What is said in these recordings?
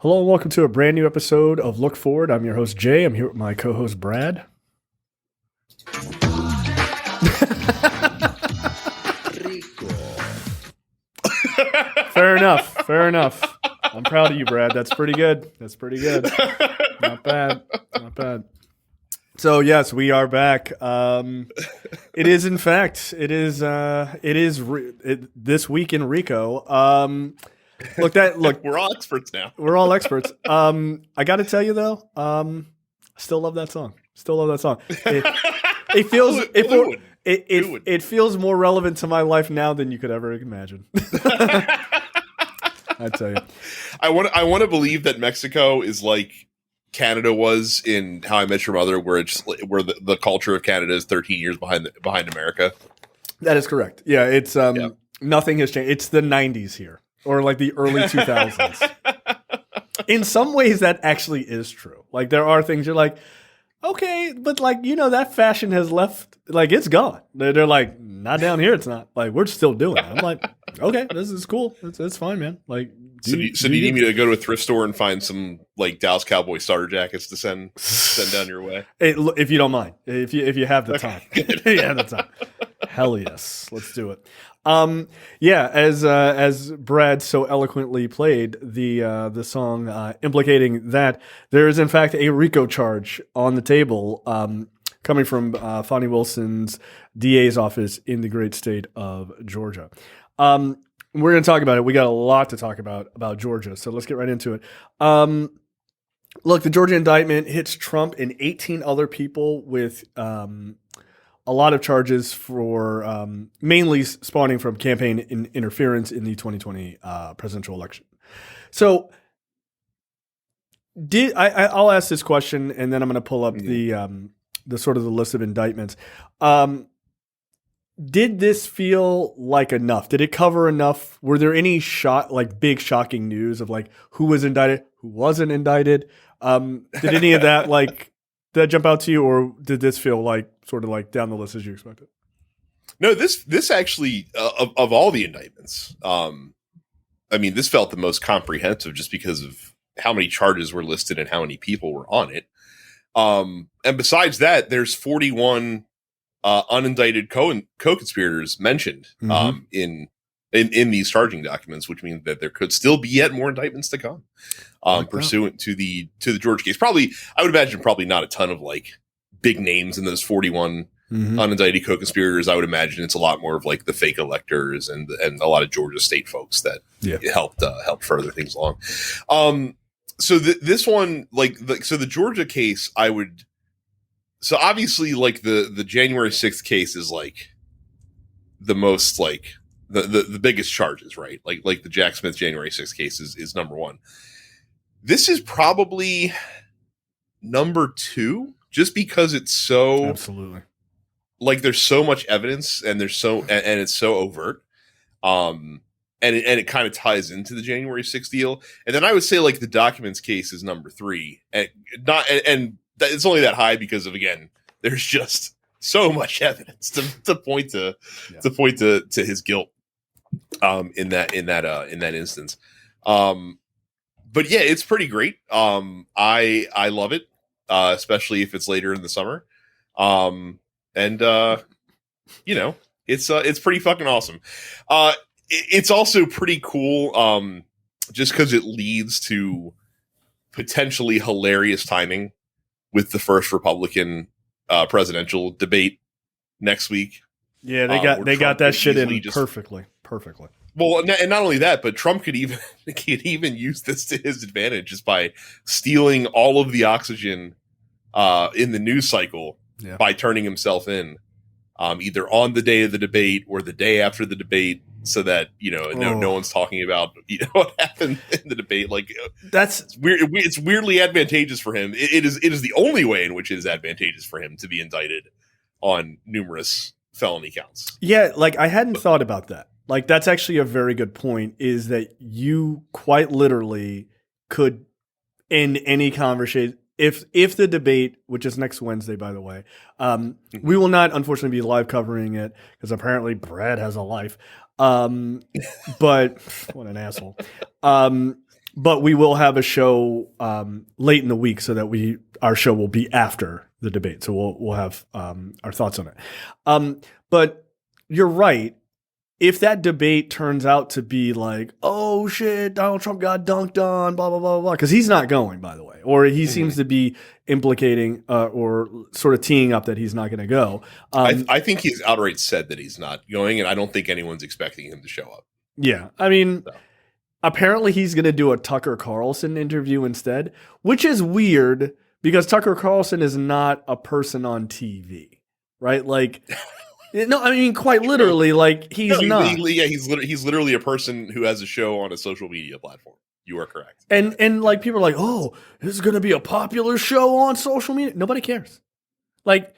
Hello and welcome to a brand new episode of Look Forward. I'm your host, Jay. I'm here with my co-host, Brad. RICO. Fair enough. Fair enough. I'm proud of you, Brad. That's pretty good. That's pretty good. Not bad. Not bad. So yes, we are back. It is, in fact, this week in RICO. Look, We're all experts now. we're all experts. I got to tell you though, still love that song. Still love that song. It feels it feels more relevant to my life now than you could ever imagine. I tell you, I want to believe that Mexico is like Canada was in How I Met Your Mother, where the culture of Canada is 13 years behind America. that is correct. Yeah, it's nothing has changed. It's the 90s here, or like the early 2000s. In some ways, that actually is true. Like there are things you're like, okay, but like, that fashion has left, like it's gone. They're like, not down here. It's not like we're still doing it. I'm like, okay, this is cool. It's fine, man. Like, Do you need me to go to a thrift store and find some like Dallas Cowboy starter jackets to send down your way? If you don't mind, if you have the time, if you have the time. Hell yes, let's do it. As Brad so eloquently played the song implicating that there is in fact a RICO charge on the table, coming from Fonnie Wilson's DA's office in the great state of Georgia. We're going to talk about it. We got a lot to talk about Georgia, so let's get right into it. Look, the Georgia indictment hits Trump and 18 other people with a lot of charges for mainly spawning from campaign interference in the 2020 presidential election. So, I'll ask this question, and then I'm going to pull up the sort of the list of indictments. Did this feel like enough? Did it cover enough? Were there any big shocking news of like who was indicted, who wasn't indicted? Did any of that did that jump out to you, or did this feel like sort of like down the list as you expected? No, this actually of all the indictments, this felt the most comprehensive just because of how many charges were listed and how many people were on it. And besides that, there's 41 unindicted co-conspirators mentioned in these charging documents, which means that there could still be yet more indictments to come, pursuant to the Georgia case. Probably, I would imagine, probably not a ton of like big names in those 41 unindicted co-conspirators. I would imagine it's a lot more of like the fake electors and a lot of Georgia state folks that helped further things along. So this one, so the Georgia case, so obviously like the January 6th case is like the most like the biggest charges, right? Like the Jack Smith January 6th case is number one. This is probably number two, just because it's so absolutely like there's so much evidence and it's so overt. And it kind of ties into the January 6th deal. And then I would say like the documents case is number three, and it's only that high because of, again, there's just so much evidence to point to his guilt in that instance. But yeah, it's pretty great. I love it, especially if it's later in the summer. It's pretty fucking awesome. It's also pretty cool, just because it leads to potentially hilarious timing with the first Republican presidential debate next week. Yeah, they got that shit in perfectly. Well, and not only that, but Trump could even use this to his advantage just by stealing all of the oxygen in the news cycle by turning himself in, either on the day of the debate or the day after the debate, so that no one's talking about what happened in the debate. Like that's weird. It's weirdly advantageous for him. It is the only way in which it is advantageous for him to be indicted on numerous felony counts. Yeah, like I hadn't thought about that. Like that's actually a very good point. Is that you quite literally could end any conversation if the debate, which is next Wednesday, by the way, we will not unfortunately be live covering it because apparently Brad has a life. But what an asshole. But we will have a show late in the week so that our show will be after the debate. So we'll have our thoughts on it. But you're right. If that debate turns out to be like, oh shit, Donald Trump got dunked on, blah, blah, blah, blah, because he's not going, by the way, or he seems to be implicating or sort of teeing up that he's not going to go. I think he's outright said that he's not going, and I don't think anyone's expecting him to show up. Yeah. I mean, apparently he's going to do a Tucker Carlson interview instead, which is weird because Tucker Carlson is not a person on TV, right? Like... No, I mean quite literally. Like he's not. He's literally a person who has a show on a social media platform. You are correct. And like people are like, oh, this is going to be a popular show on social media. Nobody cares. Like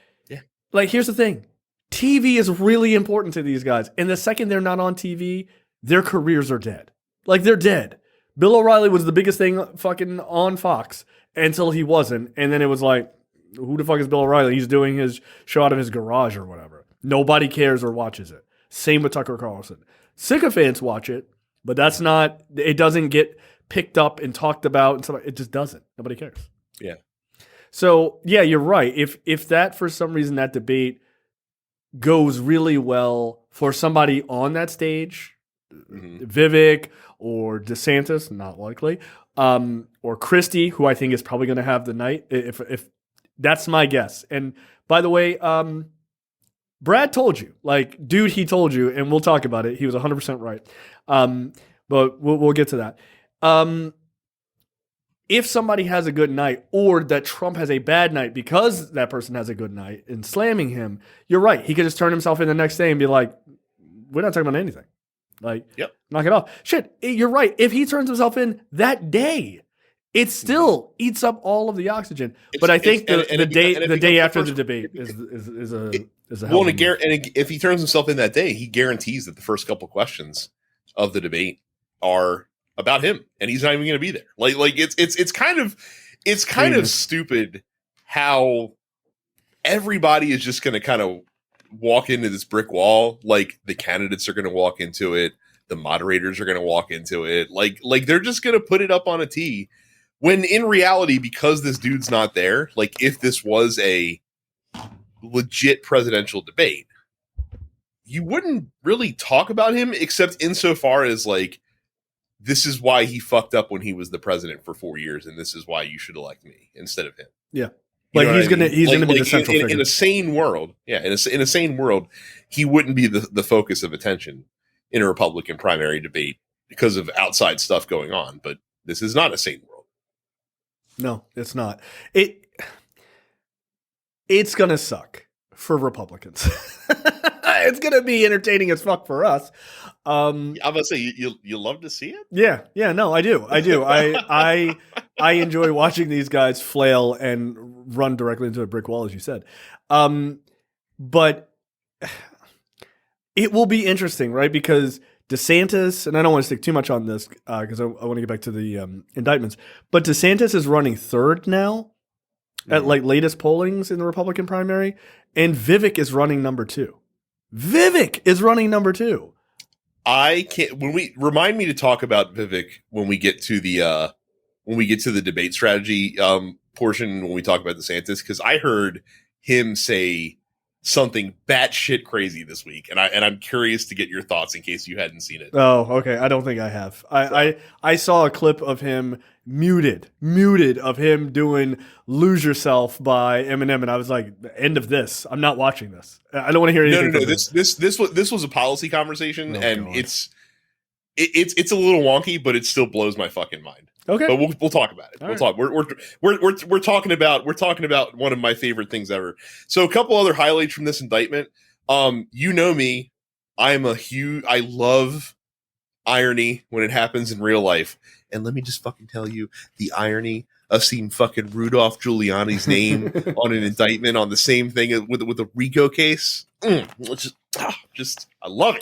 here's the thing: TV is really important to these guys. And the second they're not on TV, their careers are dead. Like they're dead. Bill O'Reilly was the biggest thing fucking on Fox until he wasn't, and then it was like, who the fuck is Bill O'Reilly? He's doing his show out of his garage or whatever. Nobody cares or watches it. Same with Tucker Carlson. Sycophants watch it, but it doesn't get picked up and talked about and stuff. It just doesn't. Nobody cares. Yeah. So, yeah, you're right. If that, for some reason, that debate goes really well for somebody on that stage, Vivek or DeSantis, not likely, or Christie, who I think is probably going to have the night, if that's my guess. And by the way, Brad told you, like, dude, he told you, and we'll talk about it. He was 100% right. But we'll get to that. If somebody has a good night or that Trump has a bad night because that person has a good night and slamming him, you're right. He could just turn himself in the next day and be like, we're not talking about anything. Like, knock it off. Shit, you're right. If he turns himself in that day, it still eats up all of the oxygen. But I think the day after the debate is a hell of a move. And if he turns himself in that day, he guarantees that the first couple questions of the debate are about him, and he's not even going to be there. Like it's kind of stupid how everybody is just going to kind of walk into this brick wall. Like the candidates are going to walk into it, the moderators are going to walk into it. Like they're just going to put it up on a tee. When in reality, because this dude's not there, like if this was a legit presidential debate, you wouldn't really talk about him except insofar as like, this is why he fucked up when he was the president for 4 years, and this is why you should elect me instead of him. Yeah, like he's gonna be the central figure in a sane world. Yeah, in a sane world, he wouldn't be the focus of attention in a Republican primary debate because of outside stuff going on. But this is not a sane world. No, it's not. It's gonna suck for Republicans. It's gonna be entertaining as fuck for us. I'm gonna say you love to see it. Yeah. No, I do. I enjoy watching these guys flail and run directly into a brick wall, as you said. But it will be interesting, right? Because DeSantis, and I don't want to stick too much on this because I want to get back to the indictments, but DeSantis is running third now at like latest pollings in the Republican primary, and Vivek is running number 2. I can't. Remind me to talk about Vivek when we get to the debate strategy portion when we talk about DeSantis, because I heard him say something batshit crazy this week, and I'm curious to get your thoughts in case you hadn't seen it. Oh, okay. I don't think I have. I saw a clip of him muted of him doing "Lose Yourself" by Eminem, and I was like, "End of this. I'm not watching this. I don't want to hear anything." No. This was a policy conversation, and God. It's a little wonky, but it still blows my fucking mind. Okay, but we'll talk about it. All we'll right. talk. We're talking about one of my favorite things ever. So a couple other highlights from this indictment. You know me, I love irony when it happens in real life, and let me just fucking tell you the irony of seeing fucking Rudolph Giuliani's name on an indictment on the same thing with a RICO case. I love it. I love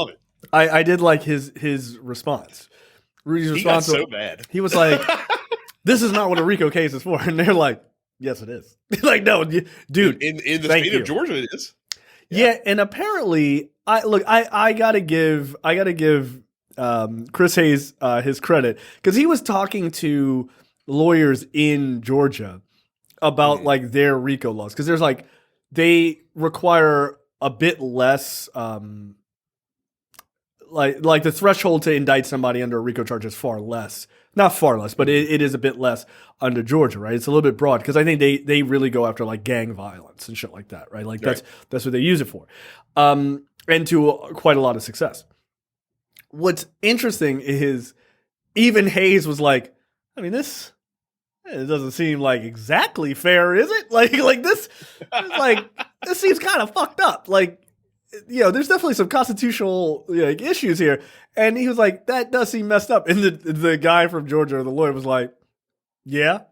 it. I did like his response. Rudy's response. He got so bad. He was like, "This is not what a RICO case is for," and they're like, "Yes, it is." Like, no, dude. In the state of Georgia, it is. Yeah, and apparently, I gotta give Chris Hayes his credit, because he was talking to lawyers in Georgia about like their RICO laws, because there's like they require a bit less. Like the threshold to indict somebody under a RICO charge is far less. Not far less, but it is a bit less under Georgia, right? It's a little bit broad because I think they really go after like gang violence and shit like that, right? Like that's what they use it for, and to quite a lot of success. What's interesting is even Hayes was like, I mean, it doesn't seem like exactly fair, is it? Like this, like this seems kind of fucked up. Like, there's definitely some constitutional issues here. And he was like, that does seem messed up. And the guy from Georgia, the lawyer, was like, yeah.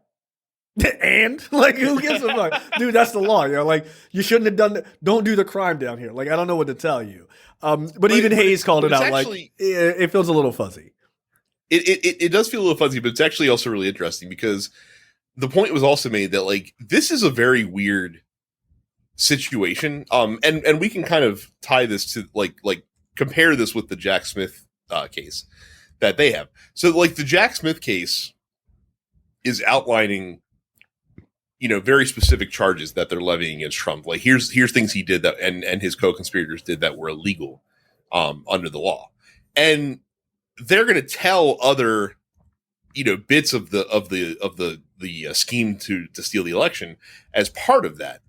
And like, who gives a fuck? Dude, that's the law. Like, you shouldn't have done that. Don't do the crime down here. Like, I don't know what to tell you. But even Hayes called it out. Actually, like, it feels a little fuzzy. It does feel a little fuzzy, but it's actually also really interesting because the point was also made that like this is a very weird situation. And we can kind of tie this to like compare this with the Jack Smith case that they have. So like the Jack Smith case is outlining, very specific charges that they're levying against Trump. Like here's things he did that and his co-conspirators did that were illegal under the law. And they're going to tell other, bits of the scheme to steal the election as part of that.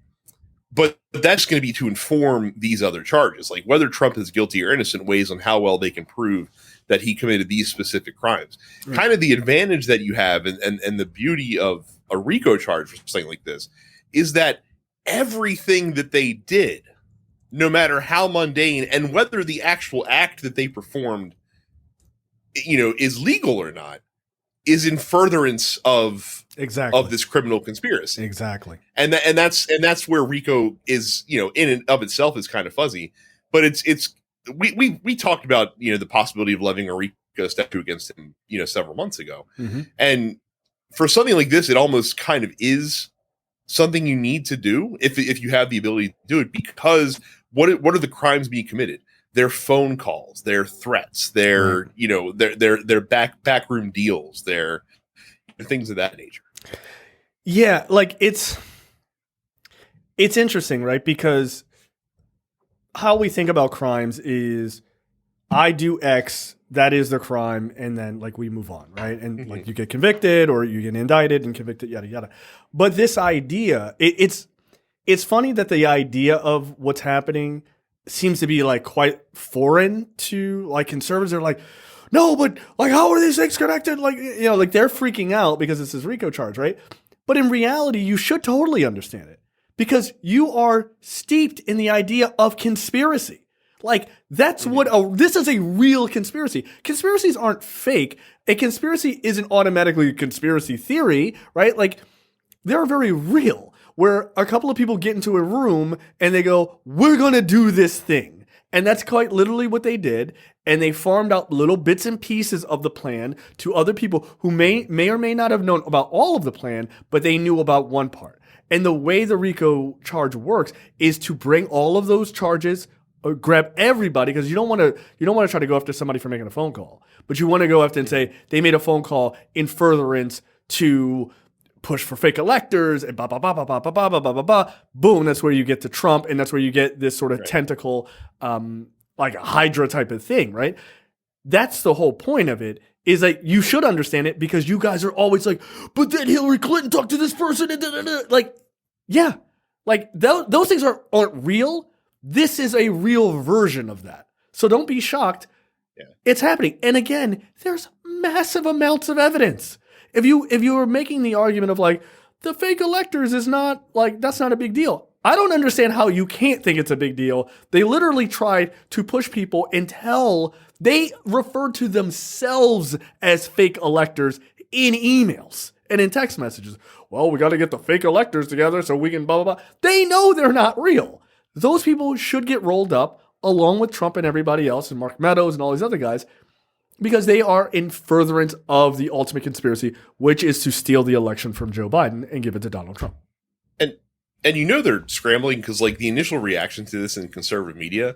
But that's going to be to inform these other charges, like whether Trump is guilty or innocent weighs on how well they can prove that he committed these specific crimes. Right. Kind of the advantage that you have and the beauty of a RICO charge for something like this is that everything that they did, no matter how mundane and whether the actual act that they performed, is legal or not, is in furtherance of this criminal conspiracy. Exactly. And that's where RICO is, in and of itself is kind of fuzzy, but we talked about, the possibility of levying a RICO statute against him, several months ago. Mm-hmm. And for something like this, it almost kind of is something you need to do if you have the ability to do it, because what are the crimes being committed? Their phone calls, their threats, their their backroom deals, their things of that nature. Yeah, like it's interesting, right? Because how we think about crimes is I do X, that is the crime, and then like we move on, right? And like you get convicted or you get indicted and convicted, yada yada. But this idea, it's funny that the idea of what's happening seems to be like quite foreign to like conservatives. They're like, no, but like how are these things connected? Like, like they're freaking out because it's this RICO charge, right? But in reality, you should totally understand it because you are steeped in the idea of conspiracy. Like that's this is a real conspiracy. Conspiracies aren't fake. A conspiracy isn't automatically a conspiracy theory, right? Like they're very real. Where a couple of people get into a room and they go, we're going to do this thing. And that's quite literally what they did. And they farmed out little bits and pieces of the plan to other people who may or may not have known about all of the plan, but they knew about one part. And the way the RICO charge works is to bring all of those charges, or grab everybody, because you don't want to try to go after somebody for making a phone call, but you want to go after and say they made a phone call in furtherance to push for fake electors and blah, blah, blah, blah, blah, blah, blah, blah, blah, blah. Boom, that's where you get to Trump, and that's where you get this sort of tentacle, like a Hydra type of thing, right? That's the whole point of it, is that you should understand it because you guys are always like, but then Hillary Clinton talked to this person, and like, yeah. Like, those things aren't real. This is a real version of that. So don't be shocked. Yeah. It's happening. And again, there's massive amounts of evidence. If you were making the argument of like the fake electors is not like that's not a big deal, I don't understand how you can't think it's a big deal. They literally tried to push people until they referred to themselves as fake electors in emails and in text messages. Well, we got to get the fake electors together so we can blah blah blah. They know they're not real. Those people should get rolled up along with Trump and everybody else and Mark Meadows and all these other guys, because they are in furtherance of the ultimate conspiracy, which is to steal the election from Joe Biden and give it to Donald Trump. And they're scrambling because like the initial reaction to this in conservative media,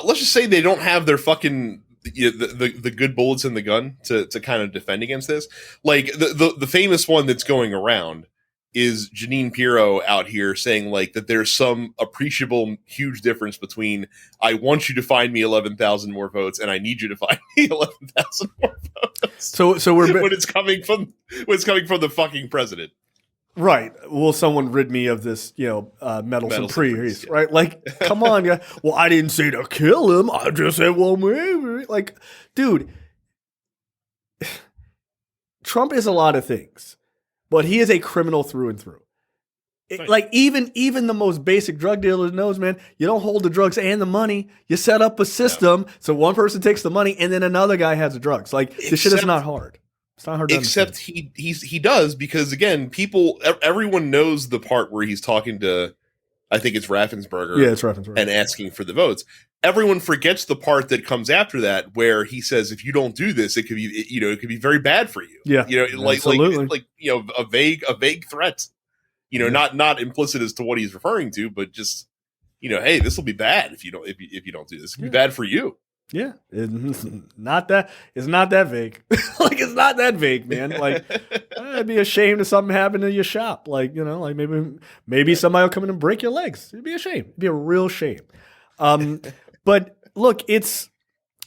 let's just say they don't have their fucking the good bullets in the gun to kind of defend against this. Like the famous one that's going around is Jeanine Pirro out here saying like that there's some appreciable huge difference between I want you to find me 11,000 more votes and I need you to find me 11,000 more votes. So we're when it's coming from the fucking president. Right. Will someone rid me of this, meddlesome priest, yeah. Right? Like, come on, guys. Well, I didn't say to kill him. I just said, well, maybe. Like, dude, Trump is a lot of things, but he is a criminal through and through. Like, even the most basic drug dealer knows, man, you don't hold the drugs and the money. You set up a system so one person takes the money and then another guy has the drugs. Like, this shit is not hard. It's not hard to Except he does, because again, everyone knows the part where he's talking to, I think it's Raffensperger. Yeah, it's Raffensperger. And asking for the votes. Everyone forgets the part that comes after that, where he says, if you don't do this, it could be very bad for you. Yeah. Like a vague threat. Not implicit as to what he's referring to, but just, hey, this will be bad if you don't do this. It'll be bad for you. Yeah, it's not that vague. Like, it's not that vague, man. Like, I'd be ashamed if something happened in your shop. Like, like maybe somebody will come in and break your legs. It'd be a shame. It'd be a real shame. But look, this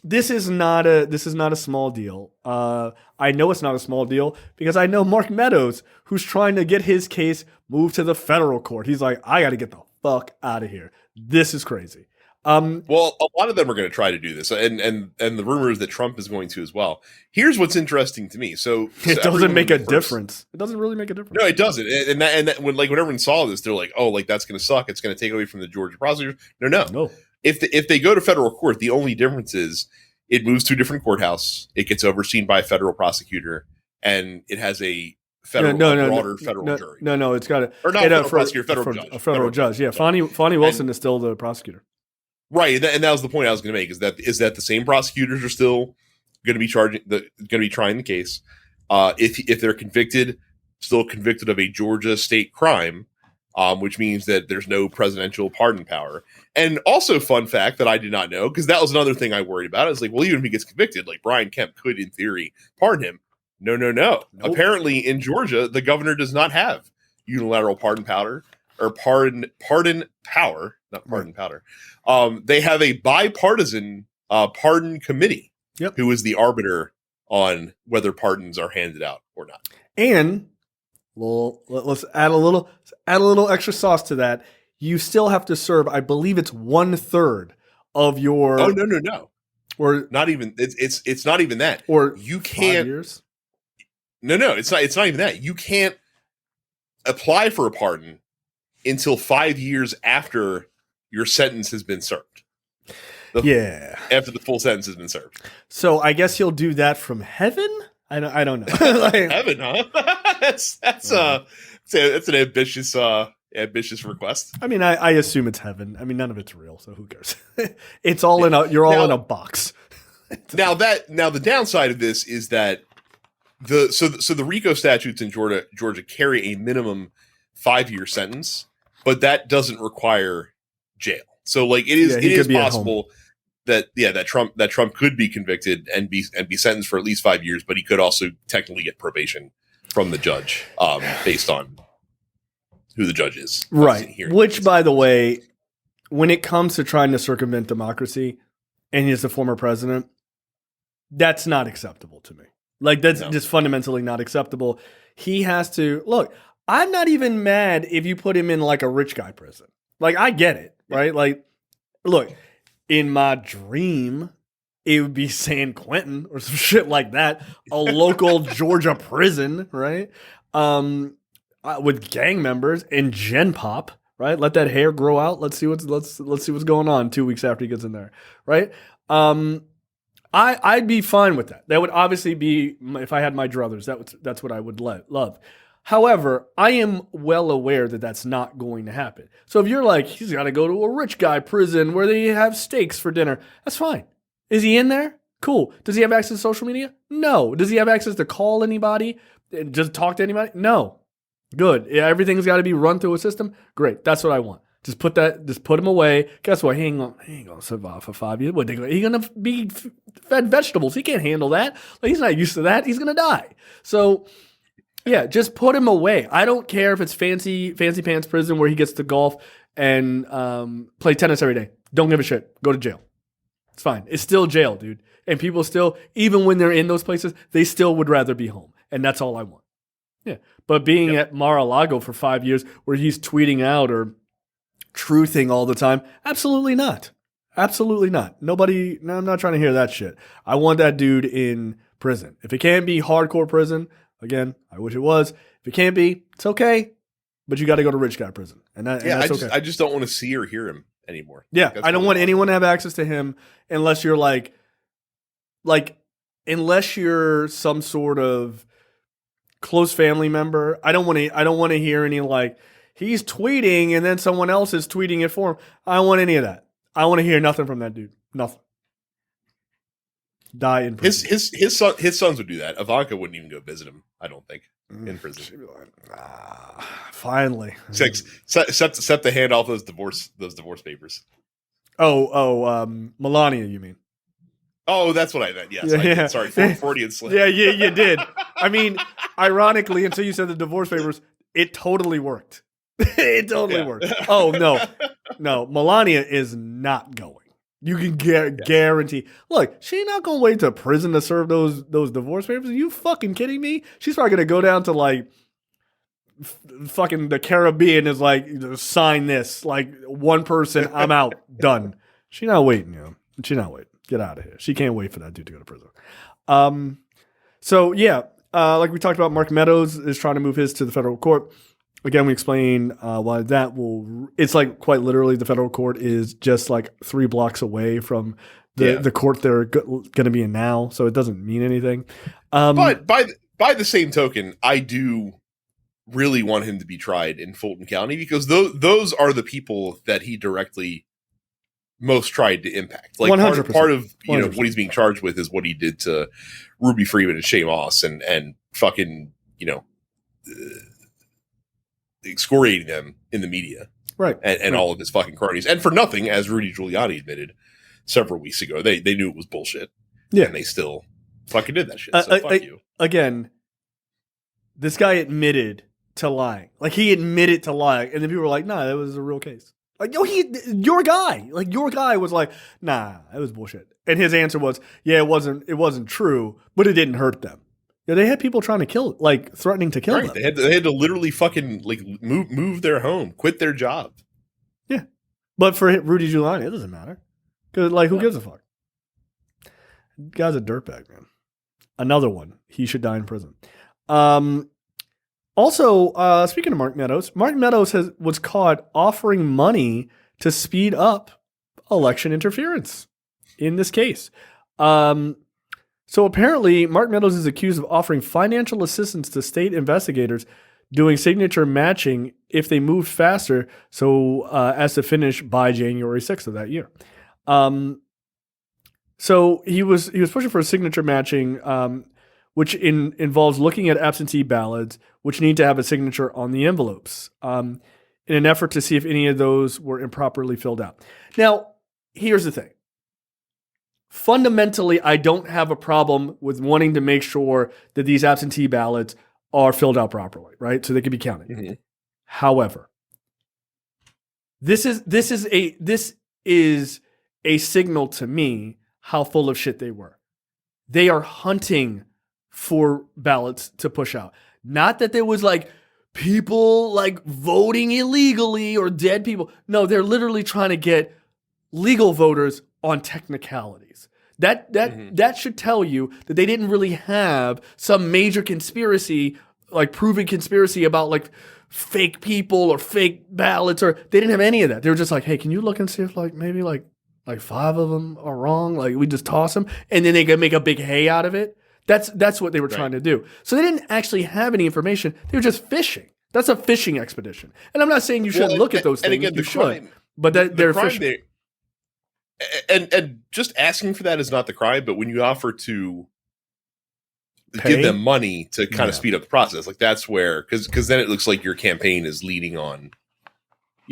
is not a small deal. I know it's not a small deal because I know Mark Meadows, who's trying to get his case moved to the federal court. He's like, I got to get the fuck out of here. This is crazy. Well, a lot of them are going to try to do this, and the rumor is that Trump is going to as well. Here's what's interesting to me. So it doesn't make a difference. It doesn't really make a difference. No, it doesn't. And when everyone saw this, they're like, oh, like that's going to suck. It's going to take away from the Georgia prosecutors. No. If they go to federal court, the only difference is it moves to a different courthouse. It gets overseen by a federal prosecutor, and it has a broader federal jury. No, it's got or not federal prosecutor, federal judge. A federal judge. Yeah, Fonnie Wilson is still the prosecutor. Right, and that was the point I was going to make. Is that the same prosecutors are still going to be trying the case? If they're still convicted of a Georgia state crime, which means that there's no presidential pardon power. And also, fun fact that I did not know, because that was another thing I worried about. I was like, well, even if he gets convicted, like Brian Kemp could, in theory, pardon him. No. Nope. Apparently, in Georgia, the governor does not have unilateral pardon power. Or pardon power, not pardon powder. They have a bipartisan pardon committee, who is the arbiter on whether pardons are handed out or not. And let's add a little extra sauce to that. You still have to serve, I believe it's 1/3 of your. Oh no, or not even. It's not even that. Or you can't. 5 years? No, it's not even that. You can't apply for a pardon until 5 years after your sentence has been served. After the full sentence has been served. So I guess you'll do that from heaven? I don't know. Heaven, huh? That's an ambitious request. I mean, I assume it's heaven. I mean, none of it's real, so who cares? It's all you're all in a box. Now the downside of this is that the RICO statutes in Georgia carry a minimum 5-year sentence. But that doesn't require jail. So like it is possible that Trump could be convicted and be sentenced for at least 5 years, but he could also technically get probation from the judge based on who the judge is. Right. Which, by the way, when it comes to trying to circumvent democracy and he's the former president, that's not acceptable to me. Like that's just fundamentally not acceptable. He has to look. I'm not even mad if you put him in like a rich guy prison. Like, I get it, right? Like, look, in my dream, it would be San Quentin or some shit like that, a local Georgia prison, right? With gang members and Gen Pop, right? Let that hair grow out. Let's see what's going on 2 weeks after he gets in there, right? I'd be fine with that. That would obviously be if I had my druthers. That's what I would love. However, I am well aware that that's not going to happen. So if you're like, he's got to go to a rich guy prison where they have steaks for dinner, that's fine. Is he in there? Cool. Does he have access to social media? No. Does he have access to call anybody and just talk to anybody? No. Good. Everything's got to be run through a system? Great. That's what I want. Just put him away. Guess what? He ain't gonna survive for 5 years. What, he gonna be fed vegetables? He can't handle that. Like, he's not used to that. He's gonna die. So, yeah, just put him away. I don't care if it's fancy pants prison where he gets to golf and play tennis every day. Don't give a shit. Go to jail. It's fine. It's still jail, dude. And people still, even when they're in those places, they still would rather be home. And that's all I want. Yeah. But being at Mar-a-Lago for 5 years where he's tweeting out or truthing all the time, absolutely not. Absolutely not. No, I'm not trying to hear that shit. I want that dude in prison. If it can't be hardcore prison, again, I wish it was. If it can't be, it's okay. But you got to go to rich guy prison. And that's okay. I just don't want to see or hear him anymore. Yeah. I don't want anyone to have access to him unless you're unless you're some sort of close family member. I don't want to hear any he's tweeting and then someone else is tweeting it for him. I don't want any of that. I want to hear nothing from that dude. Nothing. Die in prison. His sons would do that. Ivanka wouldn't even go visit him, I don't think, in prison. She'd be like, finally. Except to hand off those divorce papers. Melania, you mean? Oh, that's what I meant. Yes. Yeah. Sorry, Freudian slip. Yeah, you did. I mean, ironically, until you said the divorce papers, it totally worked. It totally worked. Oh, no. Melania is not going. You can guarantee. Look, she's not going to wait to prison to serve those divorce papers. Are you fucking kidding me? She's probably going to go down to fucking the Caribbean is sign this. One person, I'm out. Done. She's not waiting, She's not waiting. Get out of here. She can't wait for that dude to go to prison. Like we talked about, Mark Meadows is trying to move his to the federal court. Again, we explain why that will. It's quite literally the federal court is just 3 blocks away from the court they're going to be in now, so it doesn't mean anything. But by the same token, I do really want him to be tried in Fulton County because those are the people that he directly most tried to impact. 100%. Part of what he's being charged with is what he did to Ruby Freeman and Shay Moss and fucking excoriating them in the media, right? And all of his fucking cronies, and for nothing, as Rudy Giuliani admitted several weeks ago, they knew it was bullshit, and they still fucking did that shit. So fuck you. Again, this guy admitted to lying. He admitted to lying, and then people were like, "Nah, that was a real case." Your guy was like, "Nah, it was bullshit," and his answer was, "Yeah, it wasn't true, but it didn't hurt them." Yeah, they had people trying to kill, threatening to kill them. They had to literally fucking move their home, quit their job. Yeah, but for Rudy Giuliani, it doesn't matter because who gives a fuck? The guy's a dirtbag, man. Another one. He should die in prison. Also, speaking of Mark Meadows was caught offering money to speed up election interference in this case. So apparently, Mark Meadows is accused of offering financial assistance to state investigators doing signature matching if they moved faster so as to finish by January 6th of that year. So he was pushing for a signature matching, which involves looking at absentee ballots, which need to have a signature on the envelopes, in an effort to see if any of those were improperly filled out. Now, here's the thing. Fundamentally, I don't have a problem with wanting to make sure that these absentee ballots are filled out properly, right? So they can be counted. Mm-hmm. However, this is a signal to me how full of shit they were. They are hunting for ballots to push out. Not that there was people voting illegally or dead people. No, they're literally trying to get legal voters on technicalities. That should tell you that they didn't really have some major conspiracy, proven conspiracy about fake people or fake ballots, or they didn't have any of that. They were just hey, can you look and see if maybe 5 of them are wrong? We just toss them and then they can make a big hay out of it. That's what they were trying to do. So they didn't actually have any information. They were just fishing. That's a fishing expedition. And I'm not saying you shouldn't look at those things. Again, you should, but they're fishing. And just asking for that is not the crime, but when you offer to give them money to kind of speed up the process, that's where, because then it looks like your campaign is leading on,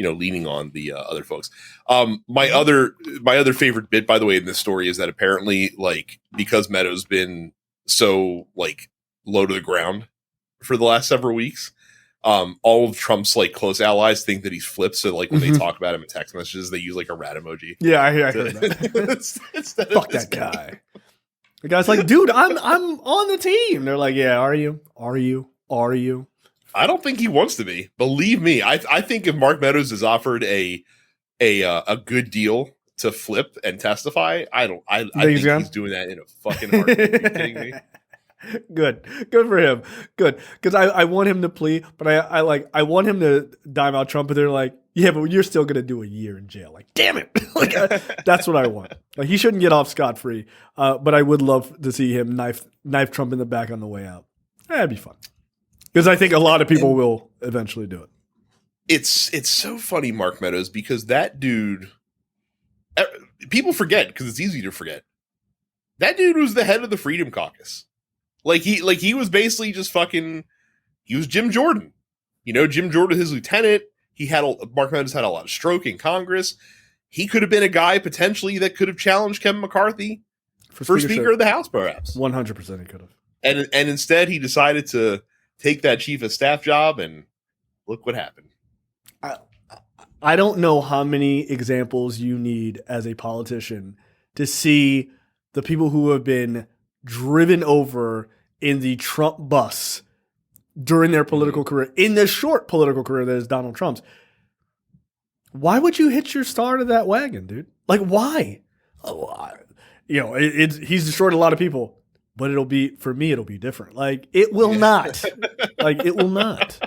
leaning on the other folks. My other favorite bit, by the way, in this story is that apparently, like, because Meadows been so like low to the ground for the last several weeks, all of Trump's like close allies think that he's flipped. So like when they talk about him in text messages, they use like a rat emoji. Yeah, I heard that. Fuck that guy. The guy's like, dude, I'm on the team. They're like, yeah, are you? I don't think he wants to be. Believe me, I think if Mark Meadows is offered a good deal to flip and testify, I think he's doing that in a fucking heartbeat. Are you kidding me? Good for him. Good, because I want him to plea, but I want him to dime out Trump. But they're like, yeah, but you're still gonna do a year in jail. Like, damn it! Like, that's what I want. Like, he shouldn't get off scot-free. But I would love to see him knife Trump in the back on the way out. That'd be fun. Because I think a lot of people will eventually do it. It's so funny, Mark Meadows, because that dude, people forget because it's easy to forget. That dude was the head of the Freedom Caucus. He was basically just he was Jim Jordan. Jim Jordan, his lieutenant. Mark Meadows had a lot of stroke in Congress. He could have been a guy potentially that could have challenged Kevin McCarthy for Speaker of the House, perhaps. 100% he could have. And instead he decided to take that chief of staff job, and look what happened. I don't know how many examples you need as a politician to see the people who have been driven over in the Trump bus during their political career, in the short political career that is Donald Trump's. Why would you hitch your star to that wagon, dude? Like, why? He's destroyed a lot of people, but it'll be different. Like, it will not. Like, it will not.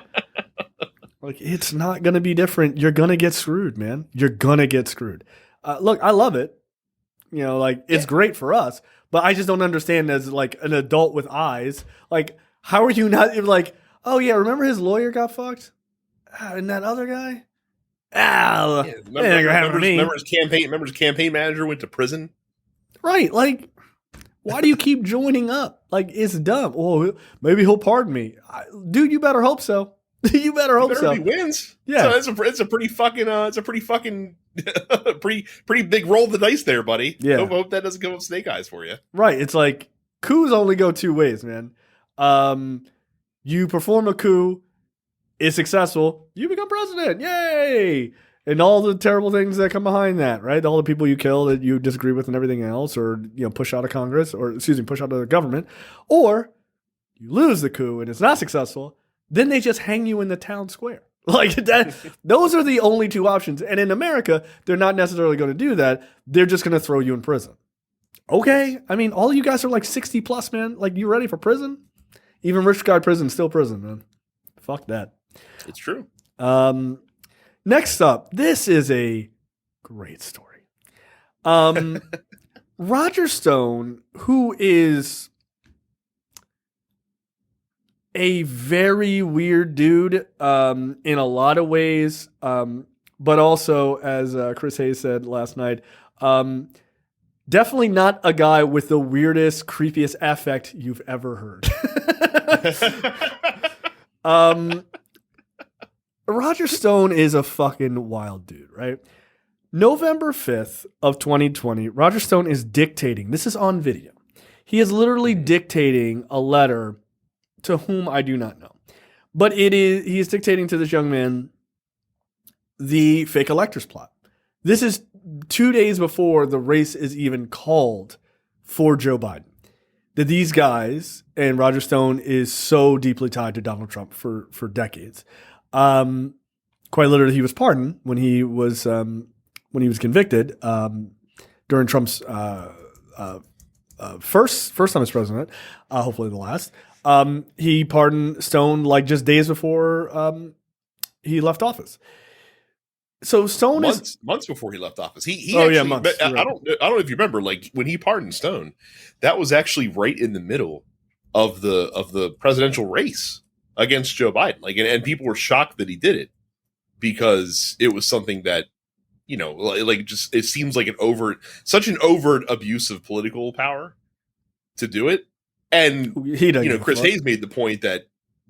Like, it's not going to be different. You're going to get screwed, man. You're going to get screwed. Look, I love it. It's great for us, but I just don't understand as, like, an adult with eyes. Like, how are you not, like, oh, yeah, remember his lawyer got fucked? And that other guy? Remember his campaign manager went to prison? Right. Like, why do you keep joining up? Like, it's dumb. Well, maybe he'll pardon me. Dude, you better hope so. You better hope so. He wins. Yeah, so it's a pretty big roll of the dice there, buddy. Yeah, hope that doesn't come up snake eyes for you. Right. It's like coups only go two ways, man. You perform a coup, it's successful, you become president, yay! And all the terrible things that come behind that, right? All the people you kill that you disagree with and everything else, or push out of Congress, or push out of the government, or you lose the coup and it's not successful. Then they just hang you in the town square. Like that. Those are the only two options. And in America, they're not necessarily going to do that. They're just going to throw you in prison. Okay. I mean, all you guys are like 60 plus, man. Like, you ready for prison? Even rich guy prison, still prison, man. Fuck that. It's true. Next up, this is a great story. Roger Stone, who is a very weird dude in a lot of ways, but also, as Chris Hayes said last night, definitely not a guy with the weirdest, creepiest affect you've ever heard. Roger Stone is a fucking wild dude, right? November 5th of 2020, Roger Stone is dictating. This is on video. He is literally dictating a letter to whom I do not know. But he is dictating to this young man the fake electors plot. This is 2 days before the race is even called for Joe Biden. That these guys, and Roger Stone is so deeply tied to Donald Trump for decades. Quite literally, he was pardoned when he was convicted during Trump's first time as president, hopefully the last. He pardoned Stone like just days before he left office. So Stone months before he left office. Months. I don't know if you remember, like when he pardoned Stone, that was actually right in the middle of the presidential race against Joe Biden. Like, and people were shocked that he did it because it was something that, just it seems like such an overt abuse of political power to do it. And Chris Hayes made the point that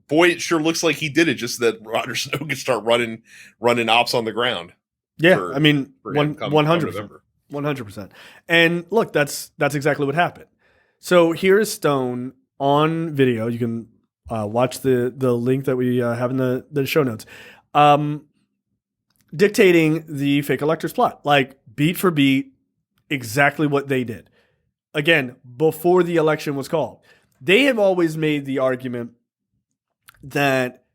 boy, it sure looks like he did it. Just that Roger Snow could start running ops on the ground. Yeah, I mean, for 100%. 100%. And look, that's exactly what happened. So here is Stone on video. You can watch the link that we have in the show notes. Dictating the fake electors plot, like beat for beat, exactly what they did. Again, before the election was called. They have always made the argument that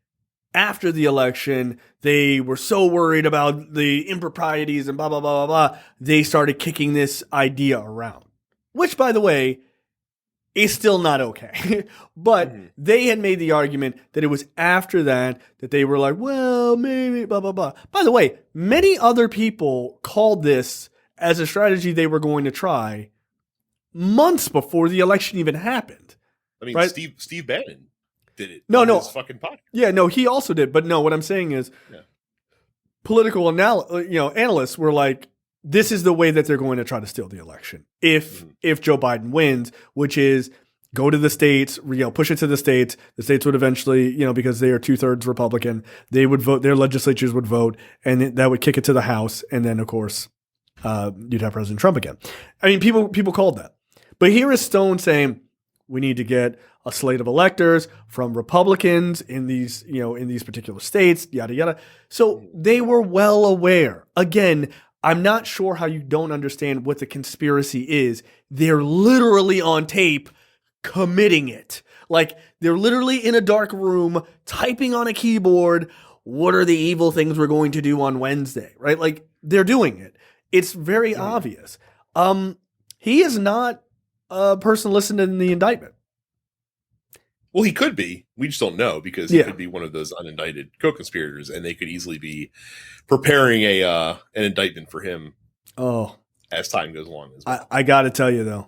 after the election, they were so worried about the improprieties and blah, blah, blah, blah, blah. They started kicking this idea around, which, by the way, is still not okay. But they had made the argument that it was after that they were like, well, maybe, blah, blah, blah. By the way, many other people called this as a strategy they were going to try months before the election even happened. I mean, right? Steve Bannon did it. No. His fucking podcast. Yeah, no, he also did. But no, what I'm saying is political analysts were like, this is the way that they're going to try to steal the election. If Joe Biden wins, which is go to the states, push it to the states would eventually, because they are 2/3 Republican, they would vote, their legislatures would vote, and that would kick it to the House. And then, of course, you'd have President Trump again. I mean, people called that. But here is Stone saying, we need to get a slate of electors from Republicans in these particular states, yada, yada. So they were well aware. Again, I'm not sure how you don't understand what the conspiracy is. They're literally on tape committing it. Like, they're literally in a dark room typing on a keyboard, what are the evil things we're going to do on Wednesday, right? Like, they're doing it. It's very obvious. He is not a person listed in the indictment. Well, he could be. We just don't know, because he could be one of those unindicted co-conspirators, and they could easily be preparing an indictment for him. As time goes along. As well. I got to tell you, though.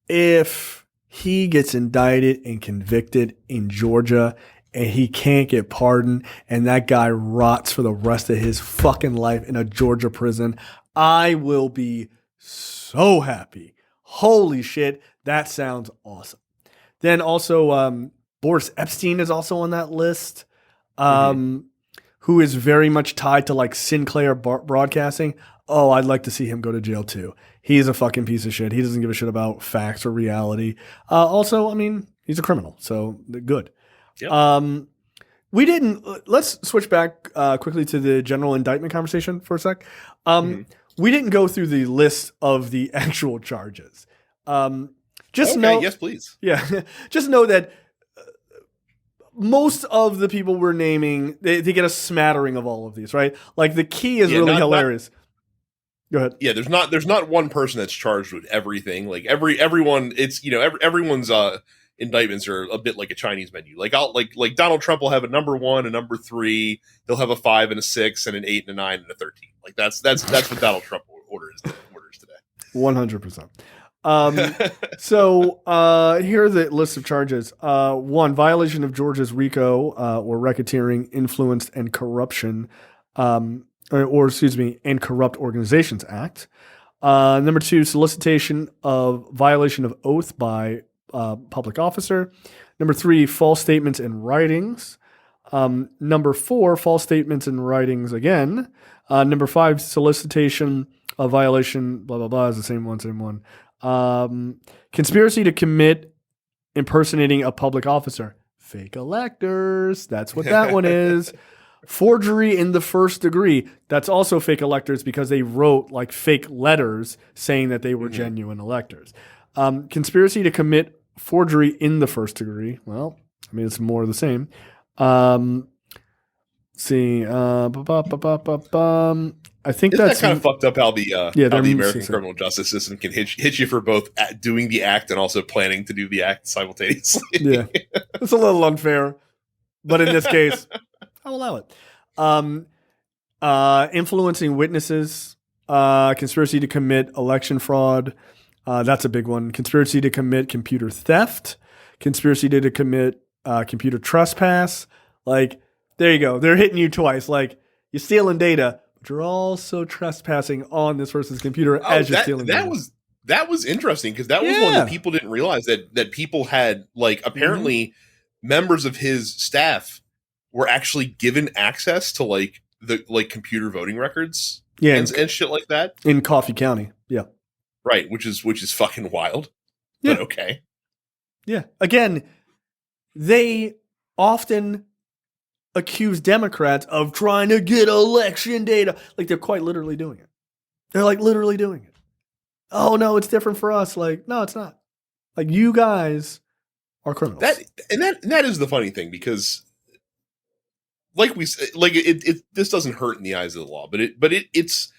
If he gets indicted and convicted in Georgia and he can't get pardoned and that guy rots for the rest of his fucking life in a Georgia prison, I will be so happy. Holy shit. That sounds awesome. Then also, Boris Epstein is also on that list, who is very much tied to like Sinclair Broadcasting. Oh, I'd like to see him go to jail too. He's a fucking piece of shit. He doesn't give a shit about facts or reality. Also, I mean, he's a criminal, so good. Yep. Let's switch back quickly to the general indictment conversation for a sec. We didn't go through the list of the actual charges. Yes, please. Yeah. Just know that most of the people we're naming, they get a smattering of all of these, right? Like, the key is really hilarious. Go ahead. Yeah, there's not one person that's charged with everything. Like everyone, it's everyone's indictments are a bit like a Chinese menu. Like Donald Trump will have a number 1, a number 3. He'll have a 5 and a 6 and an 8 and a 9 and a 13. Like that's what Donald Trump orders today. 100%. So here are the list of charges. 1, violation of Georgia's RICO or racketeering, influence, and corruption, and Corrupt Organizations Act. Number 2, solicitation of violation of oath by public officer. Number 3, false statements in writings. Number 4, false statements in writings again. Number 5, solicitation of violation, blah, blah, blah, is the same one. Conspiracy to commit impersonating a public officer. Fake electors. That's what that one is. Forgery in the first degree. That's also fake electors because they wrote like fake letters saying that they were genuine electors. Conspiracy to commit forgery in the first degree. Well, I mean, it's more of the same. I think Isn't that's that kind of fucked up how the American so. criminal justice system can hit you for both doing the act and also planning to do the act simultaneously. Yeah, it's a little unfair, but in this case, I'll allow it. Influencing witnesses, conspiracy to commit election fraud. That's a big one. Conspiracy to commit computer theft, conspiracy to commit computer trespass. Like, there you go. They're hitting you twice. Like, you're stealing data, but you're also trespassing on this person's computer as you're stealing data. That was interesting because that was one that people didn't realize that people had, like, apparently members of his staff were actually given access to like the computer voting records and shit like that in Coffee County. Yeah. Right, which is fucking wild. Yeah. But okay. Yeah. Again, they often accuse Democrats of trying to get election data. Like they're quite literally doing it. They're like literally doing it. Oh no, it's different for us. Like, no, it's not. Like you guys are criminals. That is the funny thing, because like we like it this doesn't hurt in the eyes of the law, but it's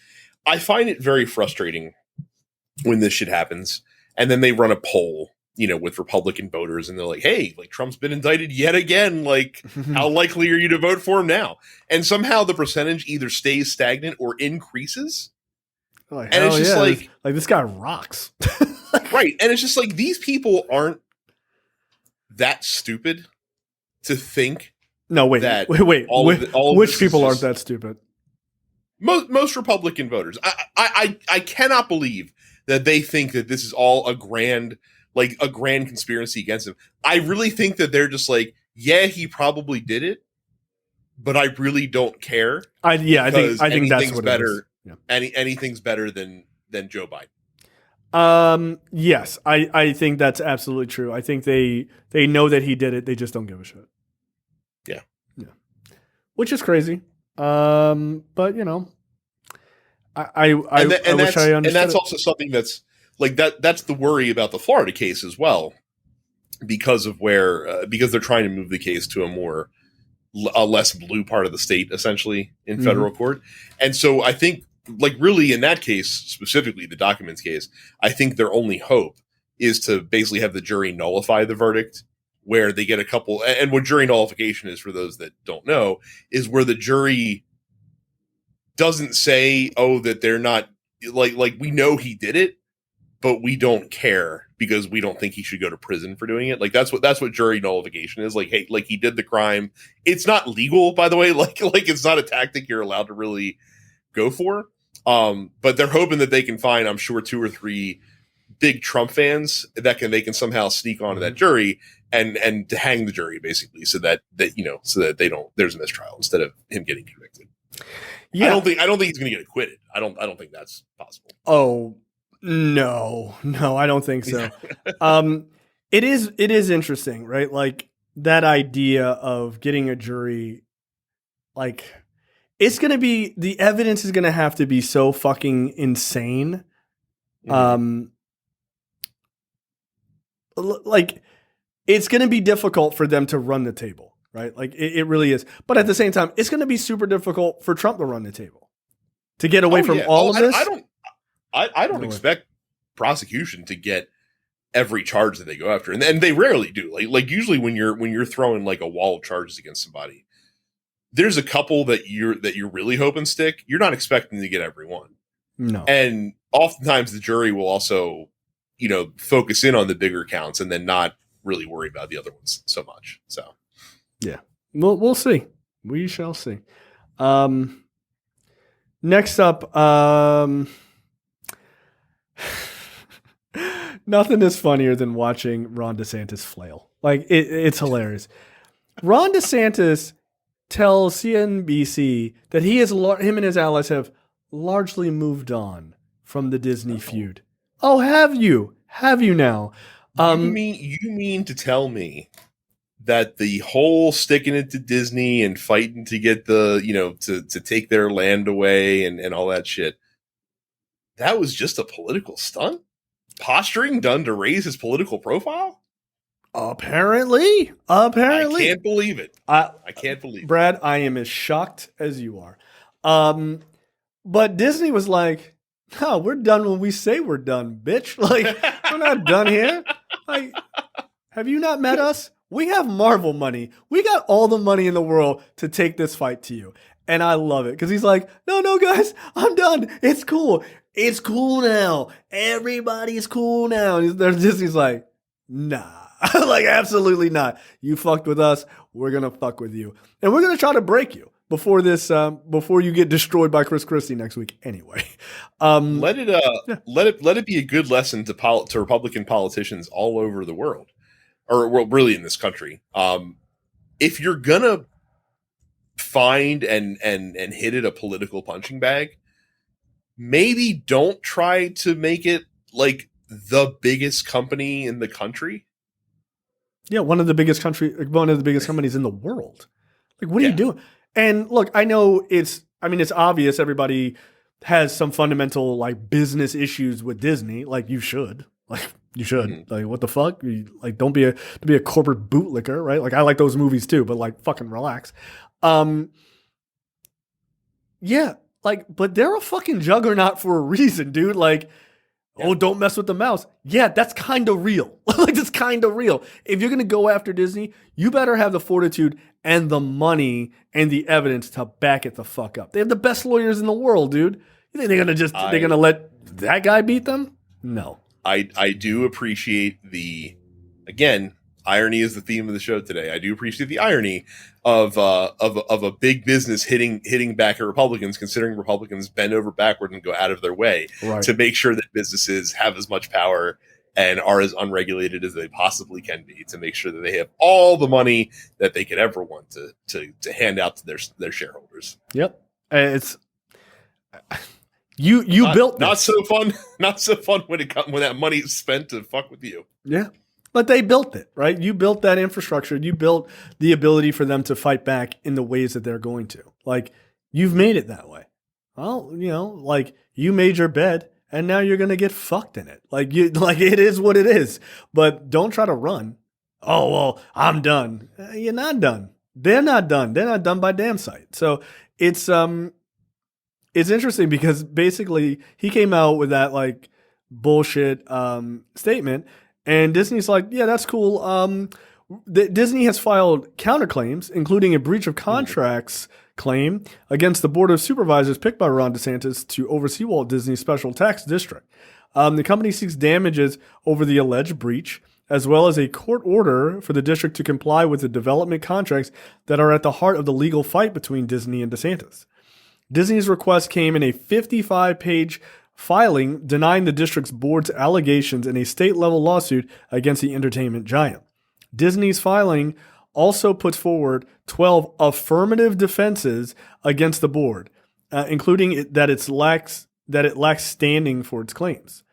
I find it very frustrating when this shit happens, and then they run a poll, with Republican voters, and they're like, hey, like Trump's been indicted yet again. Like, how likely are you to vote for him now? And somehow the percentage either stays stagnant or increases. Like, and it's just like this guy rocks. Right. And it's just like, these people aren't that stupid to think. No, wait. Which people aren't that stupid? Most Republican voters. I cannot believe that they think that this is all a grand conspiracy against him. I really think that they're just like, yeah, he probably did it, but I really don't care. I think that's what better. It is. Yeah. Anything's better than Joe Biden. Yes, I think that's absolutely true. I think they know that he did it. They just don't give a shit. Yeah. Which is crazy. But I wish I understood. And that's also something that's like that's the worry about the Florida case as well, because of because they're trying to move the case to a less blue part of the state, essentially, in federal court. And so I think, like, really in that case, specifically the documents case, I think their only hope is to basically have the jury nullify the verdict, where they get a couple. And what jury nullification is, for those that don't know, is where the jury doesn't say, oh, that they're not like we know he did it, but we don't care because we don't think he should go to prison for doing it. Like that's what jury nullification is. Like, hey, like he did the crime. It's not legal, by the way. Like it's not a tactic you're allowed to really go for. But they're hoping that they can find, I'm sure, 2 or 3 big Trump fans that they can somehow sneak onto that jury and to hang the jury, basically, so that they don't, there's a mistrial instead of him getting convicted. Yeah. I don't think he's going to get acquitted. I don't think that's possible. Oh, no, I don't think so. It is interesting, right? Like that idea of getting a jury, like it's going to be, the evidence is going to have to be so fucking insane. Like it's going to be difficult for them to run the table, right? Like it really is. But at the same time, it's going to be super difficult for Trump to run the table, to get away from all of this. I don't expect prosecution to get every charge that they go after, and they rarely do. Like usually when you're throwing like a wall of charges against somebody, there's a couple that you're really hoping stick. You're not expecting to get every one. No, and oftentimes the jury will also, focus in on the bigger counts and then not really worry about the other ones so much. So, yeah, we'll see. We shall see. Next up, nothing is funnier than watching Ron DeSantis flail. Like it's hilarious. Ron DeSantis tells CNBC that him and his allies have largely moved on from the Disney feud. Oh, have you? Have you now? You mean to tell me that the whole sticking it to Disney and fighting to get the, to take their land away and all that shit, that was just a political stunt? Posturing done to raise his political profile? Apparently. I can't believe it. I can't believe it. Brad, I am as shocked as you are. But Disney was like, no, we're done when we say we're done, bitch. Like, we're not done here. Like, have you not met us? We have Marvel money. We got all the money in the world to take this fight to you. And I love it because he's like, no, guys, I'm done. It's cool. It's cool now. Everybody's cool now. And Disney's like, nah, like absolutely not. You fucked with us. We're going to fuck with you. And we're going to try to break you before you get destroyed by Chris Christie next week. Anyway, let it be a good lesson to Republican politicians all over the world or well, really in this country. If you're gonna find and hit it a political punching bag, maybe don't try to make it like the biggest company in the country. Yeah, one of the biggest companies in the world. Like, what are you doing? And look, I know it's obvious everybody has some fundamental like business issues with Disney. Like, you should. Like, what the fuck? Like, don't be a corporate bootlicker, right? Like, I like those movies too, but like, fucking relax. Yeah, like, but they're a fucking juggernaut for a reason, dude. Like, oh, don't mess with the mouse. Yeah, that's kind of real. Like, that's kind of real. If you're going to go after Disney, you better have the fortitude and the money and the evidence to back it the fuck up. They have the best lawyers in the world, dude. You think they're going to let that guy beat them? No. I do appreciate again, irony is the theme of the show today. I do appreciate the irony of a big business hitting back at Republicans, considering Republicans bend over backward and go out of their way to make sure that businesses have as much power and are as unregulated as they possibly can be, to make sure that they have all the money that they could ever want to hand out to their shareholders. Yep. It's you built this. Not so fun when that money is spent to fuck with you. Yeah. But they built it, right? You built that infrastructure. You built the ability for them to fight back in the ways that they're going to. Like, you've made it that way. Well, like, you made your bed and now you're going to get fucked in it. Like, it is what it is. But don't try to run. Oh, well, I'm done. You're not done. They're not done. They're not done by damn sight. So it's interesting because basically he came out with that like bullshit statement. And Disney's like, yeah, that's cool. Disney has filed counterclaims, including a breach of contracts claim against the Board of Supervisors picked by Ron DeSantis to oversee Walt Disney's special tax district. The company seeks damages over the alleged breach, as well as a court order for the district to comply with the development contracts that are at the heart of the legal fight between Disney and DeSantis. Disney's request came in a 55-page filing denying the district's board's allegations in a state-level lawsuit against the entertainment giant. Disney's filing also puts forward 12 affirmative defenses against the board, including that it lacks standing for its claims.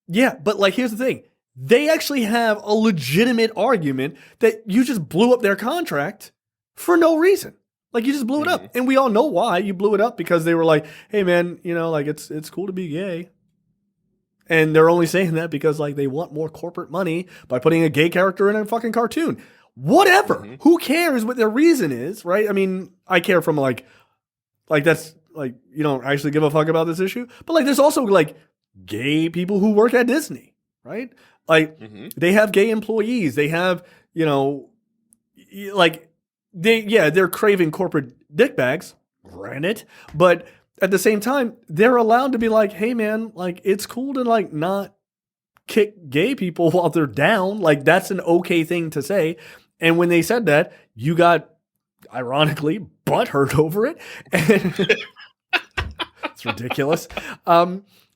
Yeah, but like, here's the thing. They actually have a legitimate argument that you just blew up their contract for no reason. Like, you just blew it up. And we all know why you blew it up, because they were like, hey man, like, it's cool to be gay. And they're only saying that because like they want more corporate money by putting a gay character in a fucking cartoon. Whatever. Who cares what their reason is, right? I mean, I care from like that's like, you don't actually give a fuck about this issue. But like, there's also like gay people who work at Disney, right? Like, they have gay employees. They have, like, they're craving corporate dick bags, granted, but at the same time, they're allowed to be like, hey man, like, it's cool to like not kick gay people while they're down. Like, that's an okay thing to say. And when they said that, you got, ironically, butthurt over it. And it's ridiculous.